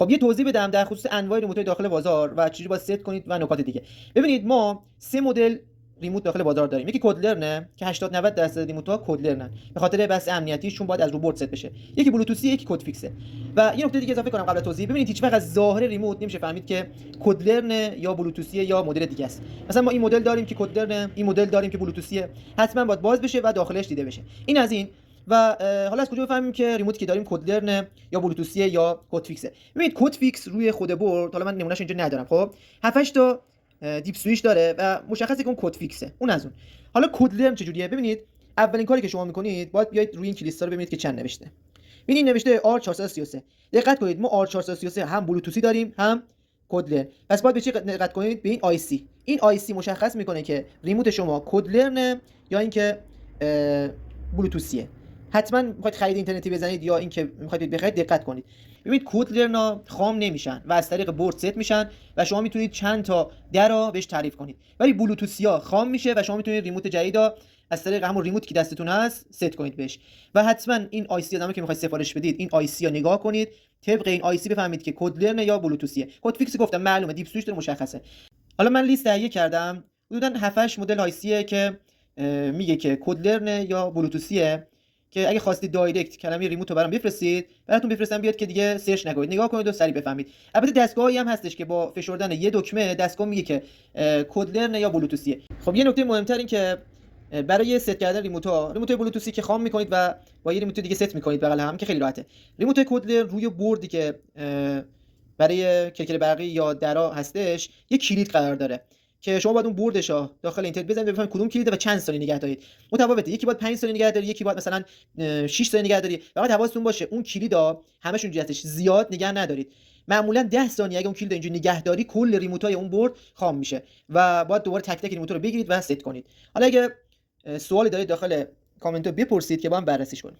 خب یه توضیح بدم در خصوص انواع ریموت‌های داخل بازار و چجوری باید ست کنید و نکات دیگه. ببینید ما 3 مدل ریموت داخل بازار داریم. یکی کدلرنه که 80-90% ریموت‌ها کدلرنن به خاطر بحث امنیتیش، چون باید از رو برد ست بشه. یکی بلوتوثی، یکی کد فیکسه. و یه نکته دیگه اضافه کنم قبل از توضیح. ببینید هیچ وقت از ظاهر ریموت نمیشه فهمید که کدلرنه یا بلوتوثیه یا مدل دیگه است. مثلا ما این مدل داریم که کدلرنه، این مدل داریم که بلوتوثیه. حتما باید باز بشه و داخلش دیده بشه. این از این. و حالا از کجا بفهمیم که ریموتی که داریم کدلرنه یا بلوتوثیه یا کد فیکسه؟ ببینید کد فیکس روی خود برد، حالا من نمونهش اینجا ندارم، خب 7 تا دیپ سویچ داره و مشخصه که اون کد فیکسه. اون از اون. حالا کدلرن چجوریه؟ ببینید اولین کاری که شما میکنید باید بیاید روی این کلیستا رو ببینید که چند نوشته. ببینید نوشته R433. دقت کنید ما R433 هم بلوتوثی داریم هم کدلرن. پس باید به چی دقت کنید؟ به این آی سی. این آی سی مشخص میکنه که ریموت شما کدلرنه یا اینکه بلوتوثیه. حتما میخواید خرید اینترنتی بزنید یا اینکه میخواید بخرید دقت کنید. ببینید کدلرنا خام نمیشن و از طریق برد ست میشن و شما میتونید چند تا درا بهش تعریف کنید. ولی بلوتوثیا خام میشه و شما میتونید ریموت جدیدا از طریق همون ریموت که دستتون هست ست کنید بهش. و حتما این آی سی آدمی که میخواید سفارش بدید این آی سی رو نگاه کنید، طبق این آی سی بفهمید که کدلرن یا بلوتوثیه. کد فیکس گفتم معلومه، دیپ سویچ مشخصه. حالا من لیست تهیه کردم، حدودا 7 مدل آی سی که میگه که کدلرن یا بلوتوثیه، که اگه خواستید دایرکت کلمه ریموت رو برام بفرستید، براتون بفرستم بیاد که دیگه سرچ نکنید، نگاه کنید و سریع بفهمید. البته دستگاهی هم هستش که با فشردن یه دکمه دستگاه میگه که کدلرن یا بلوتوثیه. خب یه نکته مهمتر این که برای ست کردن ریموت بلوتوثی که خام میکنید و با یه ریموت دیگه ست میکنید بغل هم که خیلی راحته. ریموت کدلرن روی بردی که برای کرکر برقی یا درا هستش یه کلید قرار داره که شما باید اون بردش داخل اینترنت بزنید بفهمید کدوم کلیده و چند ثانیه نگه دارید. متفاوته، یکی باید 5 ثانیه نگه داری، یکی باید مثلا 6 ثانیه نگه داری. فقط حواستون باشه اون کلیدا همشون جهتش زیاد نگه ندارید. معمولا 10 ثانیه اگه اون کلید اینجوری نگه داری کل ریموتای اون برد خام میشه و باید دوباره تک تک ریموت رو بگیرید و ست کنید. حالا اگه سوالی دارید داخل کامنت بپرسید که با هم بررسیش کنیم.